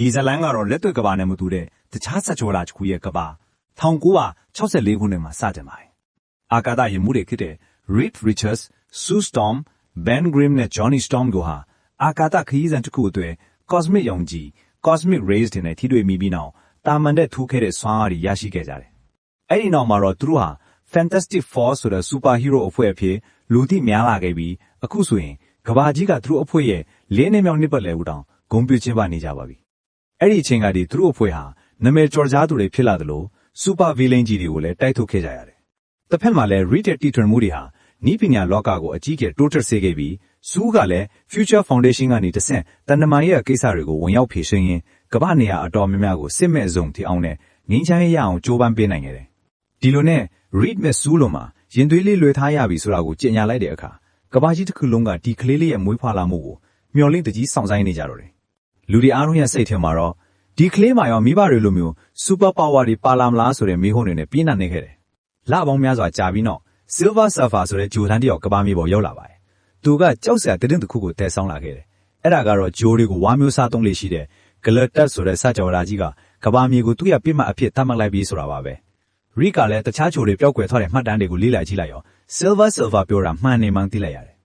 ဒီဇလန်ကတော့လက်တွေ့ကဘာနဲ့မတူတဲ့တခြားဆက်ကြောလာတစ်ခုရဲ့ကဘာ1964ခုနှစ်မှာစတင်ပါတယ်။အာကာသယာဉ်မှူးတွေဖြစ်တဲ့ Reed Richards, Sue Storm, Ben Grimm နဲ့ Johnny Storm တို့ဟာအာကာသခရီးစဉ်တစ်ခုအတွက် cosmic ယုံကြည် cosmic rays တွေနဲ့ထိတွေ့မိပြီးနောက်တာမန်တဲ့ထူးခဲတဲ့စွမ်းအားတွေရရှိခဲ့ကြတယ်။အဲ့ဒီနောက်မှာတော့သူတို့ဟာ Fantastic Four ဆိုတဲ့ superhero အဖွဲ့အဖြစ်လူသိများလာခဲ့ပြီးအခုဆိုရင်ကဘာကြီးကသူတို့အဖွဲ့ရဲ့၄နှစ်မြောက်နှစ်ပတ်လည်ဦးတောင်ဂုဏ်ပြုကျင်းပနေကြပါပြီ။အဲ့ဒီအချိန်ကဒီသူတို့အဖွဲ့ဟာနာမည်ကျော်ကြားသူတွေဖြစ်လာသလို super villain ကြီးတွေကိုလည်းတိုက်ထုတ်ခဲ့ကြရတယ်။တစ်ဖက်မှာလည်း Reed တီထွင်မှုတွေဟာနီးပညာလောကကိုအကြီးကျယ်တိုးတက်စေခဲ့ပြီးစူးကလည်း Future Foundation ကနေတဆင့်တန်တမာရဲ့ကိစ္စတွေကိုဝင်ရောက်ဖြေရှင်းရင်းကမ္ဘာနေရာအတော်များများကိုစစ်မဲ့စုံထိအောင်နဲ့ငင်းချမ်းရအောင်ကြိုးပမ်းပေးနိုင်ခဲ့တယ်။ဒီလိုနဲ့ Reed မဲ့စူးလုံးမှာရင်သွေးလေးလွယ်ထားရပြီဆိုတာကိုကြေညာလိုက်တဲ့အခါကမ္ဘာကြီးတစ်ခုလုံးကဒီကလေးလေးရဲ့မွေးဖွားလာမှုကိုမျှော်လင့်တကြီးစောင့်ဆိုင်နေကြတော့တယ်။လူတွေအားလုံးရဲ့စိတ်ထဲမှာတော့ဒီကလေးမရောမိဘတွေလိုမျိုး super power တွေပါလာမလားဆိုတဲ့မေးခွန်းတွေနဲ့ပြင်းထန်နေခဲ့တယ်။လပေါင်းများစွာကြာပြီးနောက် Silver Surfer ဆိုတဲ့ဂျိုလန်တယောက်ကဘာမြေပေါ်ရောက်လာပါတယ်။သူကကြောက်စရာတည်င်းတစ်ခုကိုတည်ဆောင်လာခဲ့တယ်။အဲ့ဒါကတော့ဂျိုတွေကိုဝါမျိုးစားသုံးလေးရှိတဲ့ Galactus ဆိုတဲ့စကြဝဠာကြီးကကဘာမြေကိုသူ့ရဲ့ပြစ်မှတ်အဖြစ်သတ်မှတ်လိုက်ပြီးဆိုတာပါပဲ။ Rick ကလည်းတခြားဂျိုတွေပျောက်ကွယ်သွားတဲ့မှတ်တမ်းတွေကိုလေ့လာကြည့်လိုက်ရော Silver Surfer ပြောတာမှန်နေမှန်းသိလိုက်ရတယ်။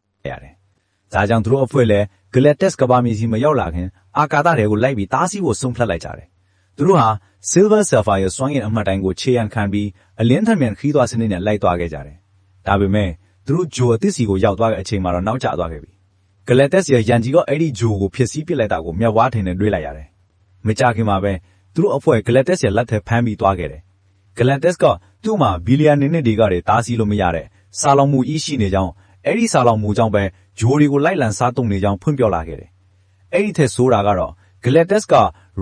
ဒါကြောင့်သူတို့အဖွဲ့လည်း Galactus ကဘာမြေကြီးမရောက်လာခင်အာကာသတွေကိုလိုက်ပြီးတားဆီးဖို့ဆုံးဖြတ်လိုက်ကြတယ်။သူတို့ဟာ Silver Surfer ရဲ့စွမ်းရည်အမှတ်တိုင်းကိုခြေရန်ခံပြီးအလင်းထက်မြန်ခီးသွားစနစ်နဲ့လိုက်သွားခဲ့ကြတယ်။ဒါပေမဲ့သူတို့ဂျိုအသစ်စီကိုရောက်သွားတဲ့အချိန်မှာတော့နောက်ကျသွားခဲ့ပြီ။ Galactus ရဲ့ရန်ကြီးကအဲ့ဒီဂျိုကိုဖျက်ဆီးပစ်လိုက်တာကိုမျက်ဝါးထင်နဲ့တွေးလိုက်ရတယ်။မကြာခင်မှာပဲသူတို့အဖွဲ့ Galactus ရဲ့လက်ထက်ဖမ်းပြီးသွားခဲ့တယ်။ Galactus ကသူ့မှာဘီလီယံနှစ်တွေကတွေတားဆီးလို့မရတဲ့စာလောင်မှုရှိနေကြောင်းအဲ့ဒီစာလောင်မှုကြောင့်ပဲဂျိုတွေကိုလိုက်လံစားတုံနေကြောင်းဖွင့်ပြောလာခဲ့တယ်။အဲ့ဒီထက်ဆိုးတာကတော့ Galactus က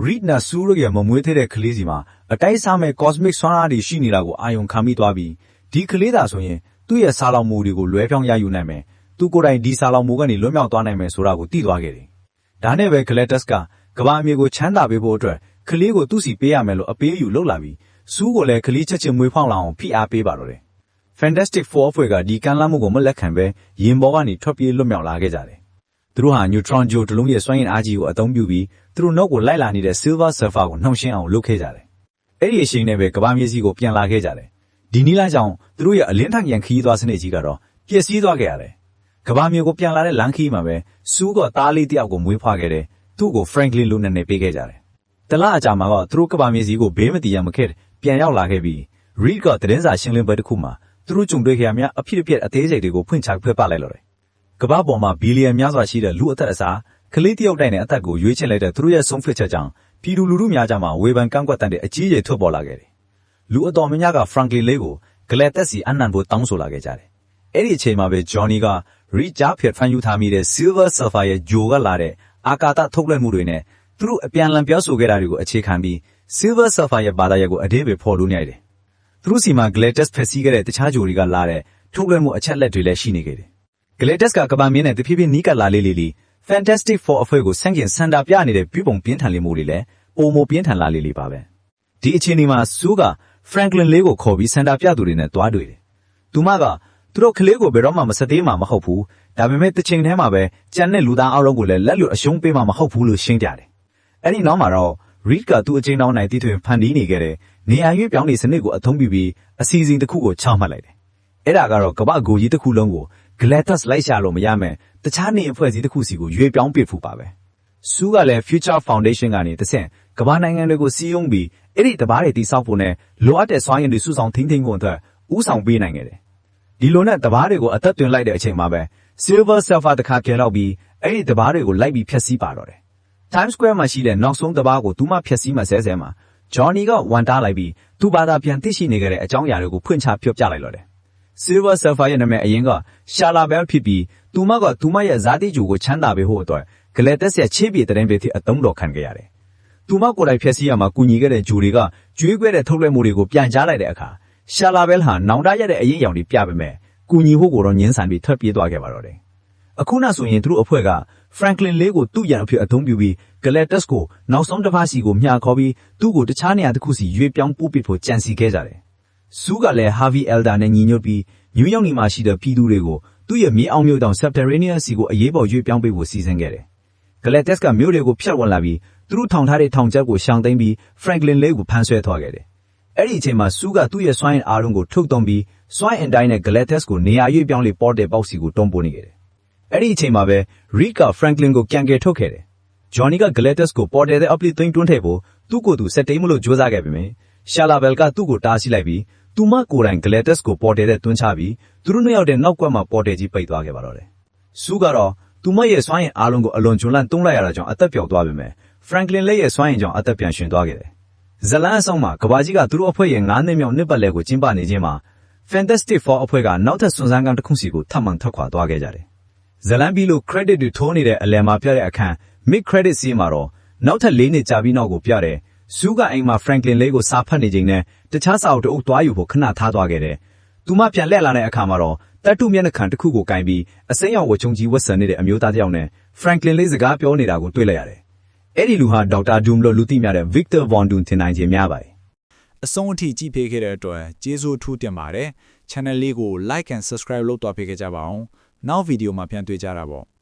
Reed နဲ့ Sue တို့ရဲ့မမွေးသေးတဲ့ကလေးစီမှာအတိုက်စားမဲ့ cosmic စွမ်းအားတွေရှိနေတာကိုအာရုံခံမိသွားပြီးဒီကလေးသာဆိုရင်သူ့ရဲ့စာလောင်မှုတွေကိုလွဲပြောင်းရယူနိုင်မယ်။သူကိုယ်တိုင်ဒီစာလောင်မှုကနေလွတ်မြောက်သွားနိုင်မယ်ဆိုတာကိုသိသွားခဲ့တယ်။ဒါနဲ့ပဲ Galactus ကကဘာမြေကိုချမ်းသာပေးဖို့အတွက်ကလေးကိုသူ့စီပေးရမယ်လို့အပေးအယူလုပ်လာပြီး Sue ကိုလည်းကလေးချက်ချင်းမွေးဖောက်လာအောင်ဖိအားပေးပါတော့တယ်။ Fantastic Four အဖွဲ့ကဒီကမ်းလှမ်းမှုကိုမလက်ခံပဲရင်ပေါ်ကနေထွက်ပြေးလွတ်မြောက်လာခဲ့ကြတယ်။သူတို့ဟာ Neutron ဂျိုတလုံးရဲ့စွမ်းရည်အားကြီးကိုအသုံးပြုပြီးသူတို့နောက်ကိုလိုက်လာနေတဲ့ Silver Surfer ကိုနှောင့်ယှင်းအောင်လုပ်ခဲ့ကြတယ်။အဲ့ဒီအချိန်နဲ့ပဲကဘာမြေစီကိုပြန်လာခဲ့ကြတယ်။ဒီနည်းလမ်းကြောင့်သူတို့ရဲ့အလင်းထက်မြန်ခီးသွားစနစ်ကြီးကတော့ပျက်စီးသွားခဲ့ရတယ်။ကဘာမြေကိုပြန်လာတဲ့လမ်းခီးမှာပဲ Sue ကသားလေးတယောက်ကိုမွေးဖွားခဲ့တယ်။သူ့ကို Franklin လို့နာမည်ပေးခဲ့ကြတယ်။တလအကြာမှာတော့သူတို့ကဘာမြေစီကိုဘေးမတည်ရမခဲ့ပြန်ရောက်လာခဲ့ပြီး Reed ကသတင်းစာရှင်းလင်းပွဲတစ်ခုမှာသူတို့ကြုံတွေ့ခဲ့ရများအဖြစ်အပျက်အသေးစိတ်တွေကိုဖွင့်ချဖွင့်ပလိုက်လို့တယ်။ကဘာပေါ်မှာဘီလီယံများစွာရှိတဲ့လူအသက်အစားကလေးတယောက်တိုင်းနဲ့အသက်ကိုရွေးချယ်လိုက်တဲ့သူတို့ရဲ့ဆုံးဖြတ်ချက်ကြောင့်ပြည်သူလူထုများကြားမှာဝေဖန်ကန့်ကွက်တဲ့အကြီးအကျယ်ထွက်ပေါ်လာခဲ့တယ်။လူအတော်များများက Franklin လေးကို Galactus စီအနံ့ဖို့တောင်းဆိုလာခဲ့ကြတယ်။အဲ့ဒီအချိန်မှာပဲ Johnny က Reed ကြားဖြတ်ဖန်ယူထားမိတဲ့ Silver Surfer ရဲ့ဂျိုကလာတဲ့အာကာသထုတ်လွှင့်မှုတွေနဲ့သူတို့အပြန်အလှန်ပြောဆိုခဲ့တာတွေကိုအခြေခံပြီး Silver Surfer ရဲ့ဘာသာရပ်ကိုအဓိပ္ပာယ်ဖော်လို့နေရတယ်။သူတို့စီမှာ Galactus ဖက်ဆီးခဲ့တဲ့တခြားဂျိုတွေကလာတဲ့ထုတ်လွှင့်မှုအချက်လက်တွေလည်းရှိနေခဲ့တယ်။ Galactus ကကဘာမင်းနဲ့တဖြည်းဖြည်းနီးကပ်လာလေး Fantastic Four အဖွဲ့ကိုဆန့်ကျင်စန္ဒပြနေတဲ့ပြပုံပြင်းထန်လေးမှုတွေလည်းပုံမပြင်းထန်လာလေးပါပဲ။ဒီအချိန်ဒီမှာ Sue က Franklin လေးကိုခေါ်ပြီးစန္ဒပြသူတွေနဲ့တွားတွေ့တယ်။သူမကသူတို့ကလေးကိုဘယ်တော့မှမစသေးမှာမဟုတ်ဘူး။ဒါပေမဲ့တစ်ချိန်တည်းမှာပဲကြံတဲ့လူသားအလုံးကိုလည်းလက်လွတ်အရှုံးပေးမှာမဟုတ်ဘူးလို့ရှင်းပြတယ်။အဲ့ဒီနောက်မှာတော့ Reed ကသူ့အချိန်တောင်းနိုင်တီးထွင်ဖန်တီးနေခဲ့တဲ့နေရာရွေးပြောင်းနေစနစ်ကိုအသုံးပြုပြီးအစီအစဉ်တစ်ခုကိုချမှတ်လိုက်တယ်။အဲ့ဒါကတော့ကမ္ဘာကိုကြီးတစ်ခုလုံးကို Galactus လိုက်ရှာလို့မရမယ်တခြားနေအဖွဲ့အစည်းတစ်ခုစီကိုရွေးပြောင်းပစ်ဖို့ပါပဲ။ Sue ကလည်း Future Foundation ကနေတဆင့်ကမ္ဘာနိုင်ငံတွေကိုစီးရုံးပြီးအဲ့ဒီတဘာတွေတိစောက်ဖို့နဲ့လိုအပ်တဲ့စွမ်းရည်တွေစုဆောင်ထိန်းသိမ်းဖို့အတွက်ဥဆောင်ပေးနိုင်ခဲ့တယ်။ဒီလိုနဲ့တဘာတွေကိုအသက်သွင်းလိုက်တဲ့အချိန်မှာပဲ Silver Surfer တခါကဲတော့ပြီးအဲ့ဒီတဘာတွေကိုလိုက်ပြီးဖျက်ဆီးပါတော့တယ်။ Times Square မှာရှိတဲ့နောက်ဆုံးတဘာကိုသူမှဖျက်ဆီးမှဆဲမှာ Johnny ကဝန်တားလိုက်ပြီးသူ့ဘာသာပြန်သိရှိနေခဲ့တဲ့အကြောင်းအရာတွေကိုဖွင့်ချပြောပြလိုက်တော့တယ်။ Silver Surfer ရဲ့နာမည်အရင်က Shalabel ဖြစ်ပြီးသူမရဲ့ဇာတိဂျိုကိုချမ်းသာပေးဖို့အတွက် Galactus ရဲ့ချေးပြေတဲ့တွေအတုံးတော်ခံခဲ့ရတယ်။သူမကိုယ်တိုင်ဖျက်ဆီးရမှာကူညီခဲ့တဲ့ဂျိုတွေကကျွေးခွဲတဲ့ထုတ်လွှင့်မှုတွေကိုပြန်ကြားလိုက်တဲ့အခါ Shalabel ဟာနောင်တရတဲ့အရေးအယောင်တွေပြပေမဲ့ကူညီဖို့ကိုတော့ငင်းဆန်ပြီးထွက်ပြေးသွားခဲ့ပါတော့တယ်။အခုနောက်ဆိုရင်သူတို့အဖွဲ့က Franklin လေးကိုသူ့ရန်အဖြစ်အသုံးပြုပြီး Galactus ကိုနောက်ဆုံးတစ်ဖက်စီကိုမျှခေါ်ပြီးသူ့ကိုတခြားနေရာတစ်ခုစီရွေးပြောင်းပို့ပစ်ဖို့ကြံစီခဲ့ကြတယ်။ Sue ကလည်း Harvey Elder နဲ့ညီညွတ်ပြီး New York မှာရှိတဲ့ပြည်သူတွေကိုသူ့ရဲ့မြေအောင်မြို့တောင် Subterranean စီကိုအရေးပေါ်ရွေးပြောင်းပေးဖို့စီစဉ်ခဲ့တယ်။ Galactus ကမြို့တွေကိုဖျက်ဝင်လာပြီး သူတို့ထောင်ထားတဲ့ထောင်ချက်ကိုရှောင်သိမ်းပြီး Franklin လေးကိုဖမ်းဆွဲသွားခဲ့တယ်။အဲ့ဒီအချိန်မှာစူးကသူ့ရဲ့စွမ်းအင်အားလုံးကိုထုတ်သုံးပြီးစွမ်းအင်တိုင်းနဲ့ Galatas ကိုနေရာရွေးပြောင်းလေးပေါ်တဲ့ပေါက်စီကိုတွန်းပို့နေခဲ့တယ်။အဲ့ဒီအချိန်မှာပဲ Reed က Franklin ကိုပြန်ကယ်ထုတ်ခဲ့တယ်။ Johnny က Galatas ကိုပေါ်တဲ့တဲ့အပလီသိမ်းတွန်းထည့်ဖို့သူ့ကိုယ်သူစက်တိမ်မလို့ကြိုးစားခဲ့ပေမယ့် Shalabel ကသူ့ကိုတားဆီးလိုက်ပြီးသူမကိုယ်တိုင် Galatas ကိုပေါ်တဲ့တွန်းချပြီးသူတို့နှစ်ယောက်တဲ့နောက်ကွက်မှာပေါ်တဲ့ကြီးပိတ်သွားခဲ့ပါတော့တယ်။စူးကတော့သူမရဲ့စွမ်းအင်အားလုံးကိုအလွန်ကျွလန့်တုံးလိုက်ရတာကြောင့်အသက်ပျောက်သွားပေမယ့် Franklin လေးရဲ့စွမ်းအင်ကြောင့်အသက်ပြန်ရှင်သွားခဲ့တယ်။ဇလန်းအဆောင်မှာကဘာကြီးကသူတို့အဖွဲ့ရဲ့9နှစ်မြောက်နှစ်ပတ်လည်ကိုကျင်းပနေခြင်းမှာ Fantastic Four အဖွဲ့ကနောက်ထပ်စွန့်စားကမ်းတစ်ခုစီကိုထပ်မံထွက်ခွာသွားခဲ့ကြတယ်။ဇလန်းပြီးလို့ credit တွေထိုးနေတဲ့အလယ်မှာပြတဲ့အခန်း mid credit scene မှာတော့နောက်ထပ်4နှစ်ကြာပြီးနောက်ကိုပြတဲ့စူးကအိမ်မှာ Franklin လေးကိုစာဖတ်နေချိန်နဲ့တခြားစာအုပ်တအုပ်သွားယူဖို့ခဏထားသွားခဲ့တယ်။သူမပြန်လှည့်လာတဲ့အခါမှာတော့တပ်ထုမျက်နှာခံတစ်ခုကိုကင်ပြီးအစိမ်းရောင်ဝတ်ချုံကြီးဝတ်ဆင်နေတဲ့အမျိုးသားတစ်ယောက်နဲ့ Franklin လေးစကားပြောနေတာကိုတွေ့လိုက်ရတယ်။အဲ့ဒီလူဟာ Dr. Doom လို့လူသိများတဲ့ Victor Von Doom ထင်နိုင်ခြင်းများပါတယ်။အဆုံးအထိကြည့်ပေးခဲ့တဲ့အတွက်ကျေးဇူးထူးတင်ပါတယ်။ Channel လေးကို like and subscribe လုပ်တော့ပေးခဲ့ကြပါအောင်။နောက်ဗီဒီယိုမှာပြန်တွေ့ကြတာပေါ့။